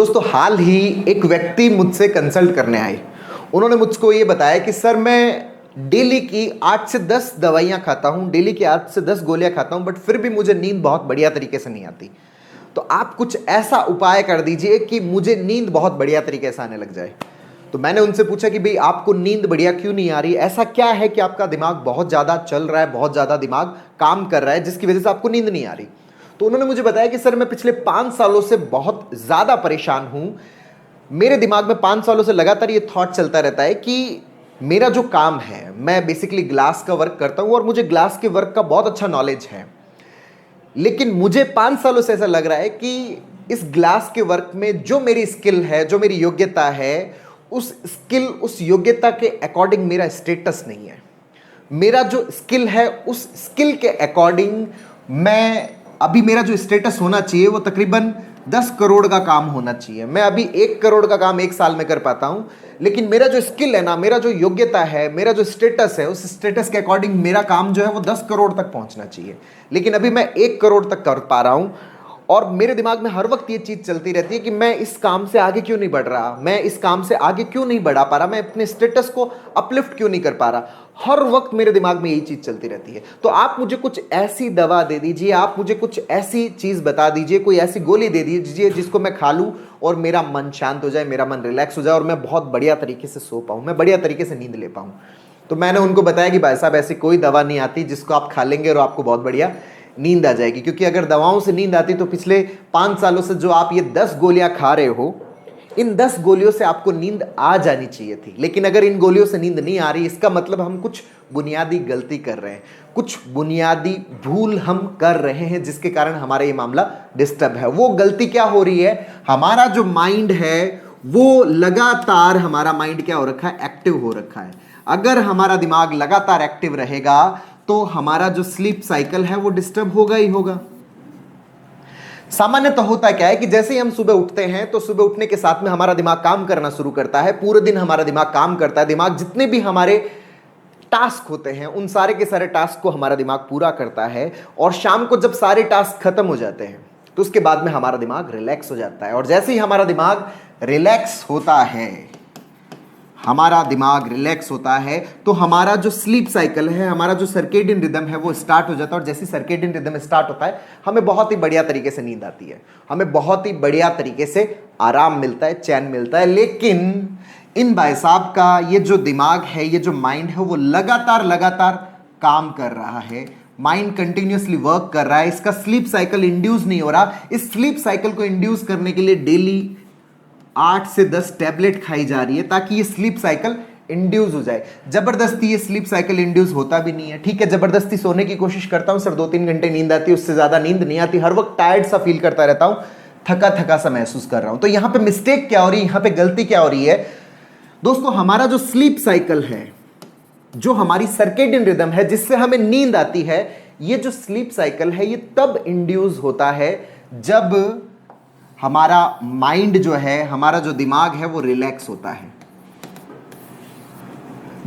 दोस्तों हाल ही एक व्यक्ति मुझसे कंसल्ट करने आए। उन्होंने मुझको ये बताया कि सर मैं डेली की 8 से 10 दवाइयाँ खाता हूँ, डेली की 8 से 10 गोलियाँ खाता हूँ, बट फिर भी मुझे नींद बहुत बढ़िया तरीके से नहीं आती। तो आप कुछ ऐसा उपाय कर दीजिए कि मुझे नींद बहुत बढ़िया तरीके से आने लग जाए। तो मैंने उनसे पूछा कि भाई आपको नींद बढ़िया क्यों नहीं आ रही, ऐसा क्या है कि आपका दिमाग बहुत ज़्यादा चल रहा है, बहुत ज़्यादा दिमाग काम कर रहा है जिसकी वजह से आपको नींद नहीं आ रही। तो उन्होंने मुझे बताया कि सर मैं पिछले 5 सालों से बहुत ज़्यादा परेशान हूँ। मेरे दिमाग में 5 सालों से लगातार ये थॉट चलता रहता है कि मेरा जो काम है, मैं बेसिकली ग्लास का वर्क करता हूँ और मुझे ग्लास के वर्क का बहुत अच्छा नॉलेज है, लेकिन मुझे 5 सालों से ऐसा लग रहा है कि इस ग्लास के वर्क में जो मेरी स्किल है, जो मेरी योग्यता है, उस स्किल, उस योग्यता के अकॉर्डिंग मेरा स्टेटस नहीं है। मेरा जो स्किल है उस स्किल के अकॉर्डिंग अभी मेरा जो स्टेटस होना चाहिए वो तकरीबन 10 करोड़ का काम होना चाहिए। मैं अभी 1 करोड़ का काम 1 साल में कर पाता हूं, लेकिन मेरा जो स्किल है ना, मेरा जो योग्यता है, मेरा जो स्टेटस है, उस स्टेटस के अकॉर्डिंग मेरा काम जो है वो 10 करोड़ तक पहुंचना चाहिए, लेकिन अभी मैं 1 करोड़ तक कर पा रहा हूं। और मेरे दिमाग में हर वक्त ये चीज़ चलती रहती है कि मैं इस काम से आगे क्यों नहीं बढ़ रहा, मैं इस काम से आगे क्यों नहीं बढ़ा पा रहा, मैं अपने स्टेटस को अपलिफ्ट क्यों नहीं कर पा रहा। हर वक्त मेरे दिमाग में यही चीज़ चलती रहती है। तो आप मुझे कुछ ऐसी दवा दे दीजिए, आप मुझे कुछ ऐसी चीज़ बता दीजिए, कोई ऐसी गोली दे दीजिए जिसको मैं खा लूँ और मेरा मन शांत हो जाए, मेरा मन रिलैक्स हो जाए और मैं बहुत बढ़िया तरीके से सो पाऊँ, मैं बढ़िया तरीके से नींद ले पाऊँ। तो मैंने उनको बताया कि भाई साहब ऐसी कोई दवा नहीं आती जिसको आप खा लेंगे और आपको बहुत बढ़िया नींद आ जाएगी, क्योंकि अगर दवाओं से नींद आती तो पिछले 5 सालों से जो आप ये 10 गोलियां खा रहे हो, इन 10 गोलियों से आपको नींद आ जानी चाहिए थी। लेकिन अगर इन गोलियों से नींद नहीं आ रही, इसका मतलब हम कुछ बुनियादी गलती कर रहे हैं, कुछ बुनियादी भूल हम कर रहे हैं जिसके कारण हमारा ये मामला डिस्टर्ब है। वो गलती क्या हो रही है, हमारा जो माइंड है वो लगातार, हमारा माइंड क्या हो रखा है, एक्टिव हो रखा है। अगर हमारा दिमाग लगातार एक्टिव रहेगा तो हमारा जो स्लीप साइकिल है वो डिस्टर्ब होगा ही होगा। सामान्यतः होता क्या है कि जैसे ही हम सुबह उठते हैं तो सुबह उठने के साथ में हमारा दिमाग काम करना शुरू करता है, पूरे दिन हमारा दिमाग काम करता है। दिमाग जितने भी हमारे टास्क होते हैं उन सारे के सारे टास्क को हमारा दिमाग पूरा करता है, और शाम को जब सारे टास्क खत्म हो जाते हैं तो उसके बाद में हमारा दिमाग रिलैक्स हो जाता है। और जैसे ही हमारा दिमाग रिलैक्स होता है, हमारा दिमाग रिलैक्स होता है तो हमारा जो स्लीप साइकिल है, हमारा जो सर्केडियन रिदम है वो स्टार्ट हो जाता है। और जैसे सर्केडियन रिदम स्टार्ट होता है, हमें बहुत ही बढ़िया तरीके से नींद आती है, हमें बहुत ही बढ़िया तरीके से आराम मिलता है, चैन मिलता है। लेकिन इन भाई साहब का ये जो दिमाग है, ये जो माइंड है, वो लगातार काम कर रहा है, माइंड कंटिन्यूसली वर्क कर रहा है, इसका स्लीप साइकिल इंड्यूस नहीं हो रहा। इस स्लीप साइकिल को इंड्यूस करने के लिए डेली 8 से 10 टैबलेट खाई जा रही है ताकि ये स्लीप साइकिल इंड्यूस हो जाए। जबरदस्ती ये स्लीप साइकिल इंड्यूस होता भी नहीं है। ठीक है, जबरदस्ती सोने की कोशिश करता हूं सर, 2-3 घंटे नींद आती है, उससे ज्यादा नींद नहीं आती, हर वक्त टायर्ड सा फील करता रहता हूं, थका सा महसूस कर रहा हूं। तो यहां पे मिस्टेक क्या हो रही है, यहां पे गलती क्या हो रही है दोस्तों? हमारा जो स्लीप साइकिल है, जो हमारी सर्केडियन रिदम है जिससे हमें नींद आती है, ये जो स्लीप साइकिल है ये तब इंड्यूस होता है जब हमारा माइंड जो है, हमारा जो दिमाग है वो रिलैक्स होता है।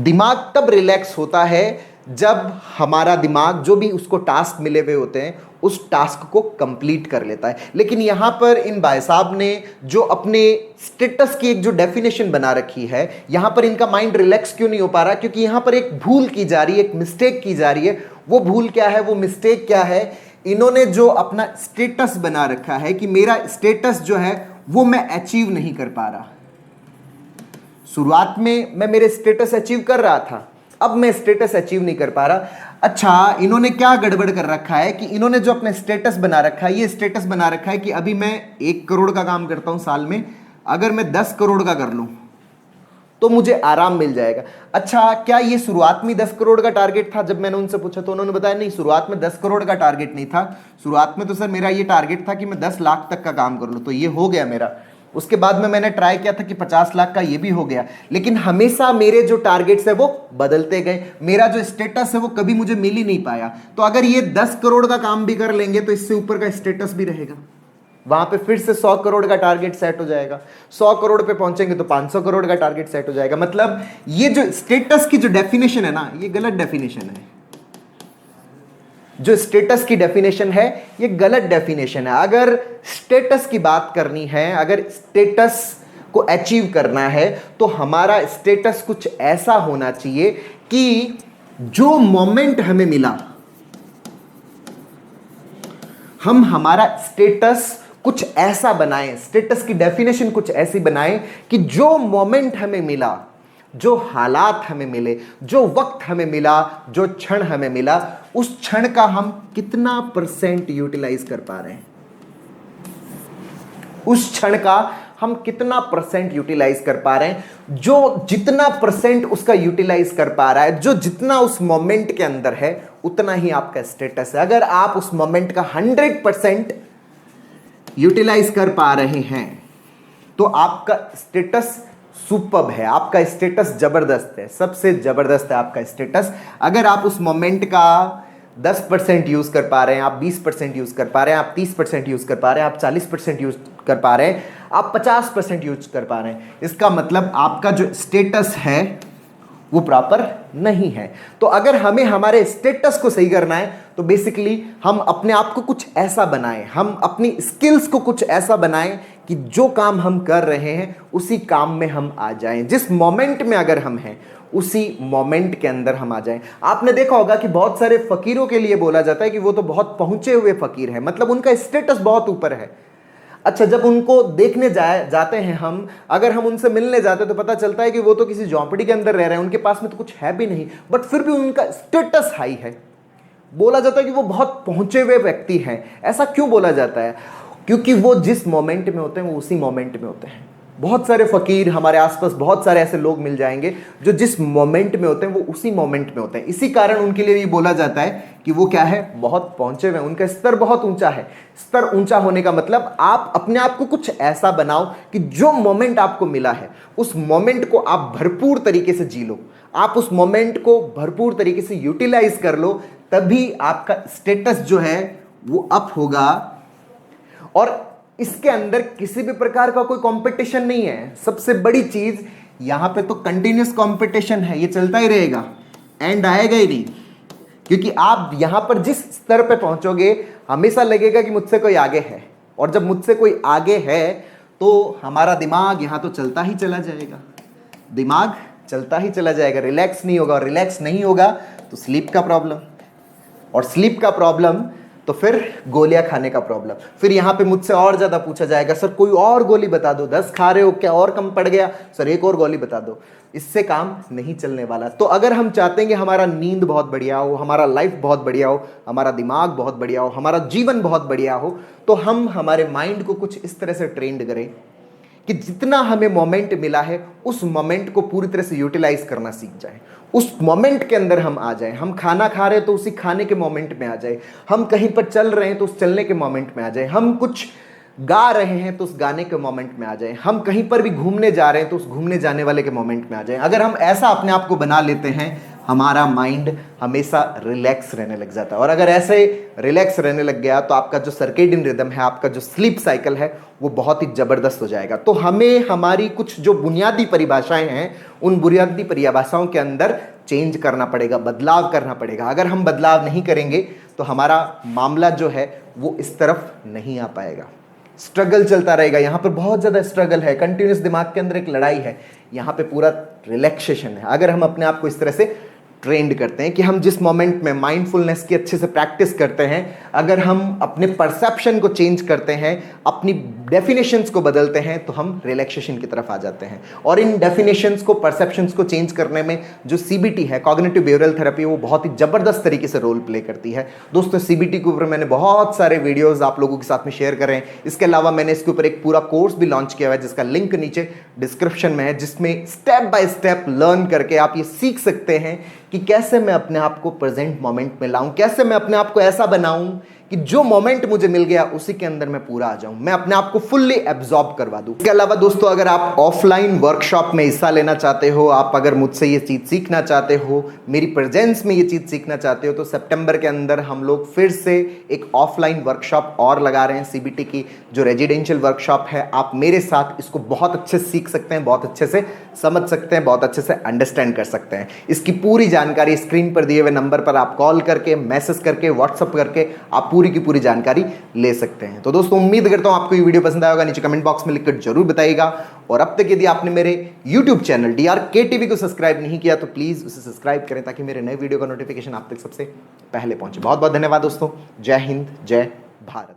दिमाग तब रिलैक्स होता है जब हमारा दिमाग जो भी उसको टास्क मिले हुए होते हैं उस टास्क को कंप्लीट कर लेता है। लेकिन यहां पर इन भाई साहब ने जो अपने स्टेटस की एक जो डेफिनेशन बना रखी है, यहां पर इनका माइंड रिलैक्स क्यों नहीं हो पा रहा? क्योंकि यहां पर एक भूल की जा रही है, एक मिस्टेक की जा रही है। वो भूल क्या है, वो मिस्टेक क्या है? इन्होंने जो अपना स्टेटस बना रखा है कि मेरा स्टेटस जो है वो मैं अचीव नहीं कर पा रहा। शुरुआत में मैं मेरे स्टेटस अचीव कर रहा था, अब मैं स्टेटस अचीव नहीं कर पा रहा। अच्छा, इन्होंने क्या गड़बड़ कर रखा है कि इन्होंने जो अपना स्टेटस बना रखा है, ये स्टेटस बना रखा है कि अभी मैं 1 करोड़ का काम करता हूं साल में, अगर मैं 10 करोड़ का कर लूं तो मुझे आराम मिल जाएगा। अच्छा, क्या ये शुरुआत में 10 करोड़ का टारगेट था? जब मैंने उनसे पूछा तो उन्होंने बताया नहीं, शुरुआत में 10 करोड़ का टारगेट नहीं था, शुरुआत में तो सर मेरा ये टारगेट था कि मैं 10 लाख तक का काम कर लूं, तो ये हो गया मेरा। उसके बाद में मैंने ट्राई किया था कि 50 लाख का, ये भी हो गया। लेकिन हमेशा मेरे जो टारगेट्स है वो बदलते गए, मेरा जो स्टेटस है वो कभी मुझे मिल ही नहीं पाया। तो अगर ये 10 करोड़ का काम भी कर लेंगे तो इससे ऊपर का स्टेटस भी रहेगा, वहां पे फिर से 100 करोड़ का टारगेट सेट हो जाएगा, 100 करोड़ पे पहुंचेंगे तो 500 करोड़ का टारगेट सेट हो जाएगा। मतलब ये जो स्टेटस की जो डेफिनेशन है ना, ये गलत डेफिनेशन है। जो स्टेटस की डेफिनेशन है ये गलत डेफिनेशन है। अगर स्टेटस की बात करनी है, अगर स्टेटस को अचीव करना है, तो हमारा स्टेटस कुछ ऐसा होना चाहिए कि जो मोमेंट हमें मिला, हम हमारा स्टेटस कुछ ऐसा बनाएं, स्टेटस की डेफिनेशन कुछ ऐसी बनाएं कि जो मोमेंट हमें मिला, जो हालात हमें मिले, जो वक्त हमें मिला, जो क्षण हमें मिला, उस क्षण का हम कितना % यूटिलाइज कर पा रहे हैं, उस क्षण का हम कितना % यूटिलाइज कर पा रहे हैं। जो जितना % उसका यूटिलाइज कर पा रहा है, जो जितना उस मोमेंट के अंदर है, उतना ही आपका स्टेटस है। अगर आप उस मोमेंट का 100% यूटिलाइज कर पा रहे हैं तो आपका स्टेटस सुपर्ब है, आपका स्टेटस जबरदस्त है, सबसे जबरदस्त है आपका स्टेटस। अगर आप उस मोमेंट का 10% यूज कर पा रहे हैं, आप 20% यूज कर पा रहे हैं, आप 30% यूज कर पा रहे हैं, आप 40% यूज कर पा रहे हैं, आप 50% यूज कर पा रहे हैं, इसका मतलब आपका जो स्टेटस है वो प्रॉपर नहीं है। तो अगर हमें हमारे स्टेटस को सही करना है तो बेसिकली हम अपने आप को कुछ ऐसा बनाएं, हम अपनी स्किल्स को कुछ ऐसा बनाएं कि जो काम हम कर रहे हैं उसी काम में हम आ जाएं। जिस मोमेंट में अगर हम हैं उसी मोमेंट के अंदर हम आ जाएं। आपने देखा होगा कि बहुत सारे फकीरों के लिए बोला जाता है कि वो तो बहुत पहुंचे हुए फकीर हैं, मतलब उनका स्टेटस बहुत ऊपर है। अच्छा, जब उनको देखने जाते हैं हम, अगर हम उनसे मिलने जाते हैं तो पता चलता है कि वो तो किसी झोंपड़ी के अंदर रह रहे हैं, उनके पास में तो कुछ है भी नहीं, बट फिर भी उनका स्टेटस हाई है। बोला जाता है कि वो बहुत पहुंचे हुए व्यक्ति हैं। ऐसा क्यों बोला जाता है? क्योंकि वो जिस मोमेंट में होते हैं वो उसी मोमेंट में होते हैं। बहुत सारे फकीर हमारे आसपास, बहुत सारे ऐसे लोग मिल जाएंगे जो जिस मोमेंट में होते हैं वो उसी मोमेंट में होते हैं। इसी कारण उनके लिए ये बोला जाता है कि वो क्या है, बहुत पहुंचे हुए, उनका स्तर बहुत ऊंचा है। स्तर ऊंचा होने का मतलब आप अपने आप को कुछ ऐसा बनाओ कि जो मोमेंट आपको मिला है उस मोमेंट को आप भरपूर तरीके से जी लो, आप उस मोमेंट को भरपूर तरीके से यूटिलाइज कर लो, तभी आपका स्टेटस जो है वो अप होगा। और इसके अंदर किसी भी प्रकार का कोई कंपटीशन नहीं है। सबसे बड़ी चीज यहां पे तो कंटिन्यूस कंपटीशन है, ये चलता ही रहेगा, एंड आएगा ही नहीं। क्योंकि आप यहां पर जिस स्तर पे पहुंचोगे हमेशा लगेगा कि मुझसे कोई आगे है, और जब मुझसे कोई आगे है तो हमारा दिमाग यहां तो चलता ही चला जाएगा, दिमाग चलता ही चला जाएगा, रिलैक्स नहीं होगा, और रिलैक्स नहीं होगा तो स्लीप का प्रॉब्लम, और स्लीप का प्रॉब्लम तो फिर गोलियां खाने का प्रॉब्लम। फिर यहाँ पे मुझसे और ज़्यादा पूछा जाएगा, सर कोई और गोली बता दो, 10 खा रहे हो क्या, और कम पड़ गया, सर एक और गोली बता दो। इससे काम नहीं चलने वाला। तो अगर हम चाहते हैं कि हमारा नींद बहुत बढ़िया हो, हमारा लाइफ बहुत बढ़िया हो, हमारा दिमाग बहुत बढ़िया हो, हमारा जीवन बहुत बढ़िया हो, तो हम हमारे माइंड को कुछ इस तरह से ट्रेंड करें कि जितना हमें मोमेंट मिला है उस मोमेंट को पूरी तरह से यूटिलाइज करना सीख जाए, उस मोमेंट के अंदर हम आ जाएं। हम खाना खा रहे हैं तो उसी खाने के मोमेंट में आ जाए, हम कहीं पर चल रहे हैं तो उस चलने के मोमेंट में आ जाए, हम कुछ गा रहे हैं तो उस गाने के मोमेंट में आ जाए, हम कहीं पर भी घूमने जा रहे हैं तो उस घूमने जाने वाले के मोमेंट में आ जाए। अगर हम ऐसा अपने आप को बना लेते हैं, हमारा माइंड हमेशा रिलैक्स रहने लग जाता है, और अगर ऐसे रिलैक्स रहने लग गया तो आपका जो सर्केडियन रिदम है, आपका जो स्लीप साइकिल है, वो बहुत ही ज़बरदस्त हो जाएगा। तो हमें हमारी कुछ जो बुनियादी परिभाषाएं हैं उन बुनियादी परिभाषाओं के अंदर चेंज करना पड़ेगा, बदलाव करना पड़ेगा। अगर हम बदलाव नहीं करेंगे तो हमारा मामला जो है वो इस तरफ नहीं आ पाएगा, स्ट्रगल चलता रहेगा। यहाँ पर बहुत ज़्यादा स्ट्रगल है, कंटिन्यूस दिमाग के अंदर एक लड़ाई है, यहाँ पे पूरा रिलैक्सेशन है। अगर हम अपने आप को इस तरह से ट्रेंड करते हैं कि हम जिस मोमेंट में माइंडफुलनेस की अच्छे से प्रैक्टिस करते हैं, अगर हम अपने परसेप्शन को चेंज करते हैं, अपनी डेफिनेशंस को बदलते हैं, तो हम रिलैक्सेशन की तरफ आ जाते हैं। और इन डेफिनेशंस को, परसेप्शंस को चेंज करने में जो सीबीटी है, कॉग्निटिव बिहेवियरल थेरेपी, वो बहुत ही ज़बरदस्त तरीके से रोल प्ले करती है। दोस्तों, सीबीटी के ऊपर मैंने बहुत सारे वीडियोज़ आप लोगों के साथ में शेयर करें। इसके अलावा मैंने इसके ऊपर एक पूरा कोर्स भी लॉन्च किया हुआ है जिसका लिंक नीचे डिस्क्रिप्शन में है, जिसमें स्टेप बाय स्टेप लर्न करके आप ये सीख सकते हैं कि कैसे मैं अपने आप को प्रेजेंट मोमेंट में लाऊं, कैसे मैं अपने आप को ऐसा बनाऊं कि जो मोमेंट मुझे मिल गया उसी के अंदर मैं पूरा आ जाऊं, मैं अपने आप को फुल्ली एब्जॉर्ब करवा दूं। इसके अलावा दोस्तों, अगर आप ऑफलाइन वर्कशॉप में हिस्सा लेना चाहते हो, आप अगर मुझसे ये चीज़ सीखना चाहते हो, मेरी प्रेजेंस में ये चीज़ सीखना चाहते हो, तो सितंबर के अंदर हम लोग फिर से एक ऑफलाइन वर्कशॉप और लगा रहे हैं, सीबीटी की जो रेजिडेंशियल वर्कशॉप है। आप मेरे साथ इसको बहुत अच्छे से सीख सकते हैं, बहुत अच्छे से समझ सकते हैं, बहुत अच्छे से अंडरस्टैंड कर सकते हैं। इसकी पूरी जानकारी स्क्रीन पर दिए हुए नंबर पर आप कॉल करके, मैसेज करके, व्हाट्सअप करके आप पूरी की पूरी जानकारी ले सकते हैं। तो दोस्तों, उम्मीद करता हूं आपको ये वीडियो पसंद आया होगा। नीचे कमेंट बॉक्स में लिखकर जरूर बताइएगा, और अब तक यदि आपने मेरे YouTube चैनल DRK TV को सब्सक्राइब नहीं किया तो प्लीज उसे सब्सक्राइब करें, ताकि मेरे नए वीडियो का नोटिफिकेशन आप तक सबसे पहले पहुंचे। बहुत बहुत धन्यवाद दोस्तों। जय हिंद, जय भारत।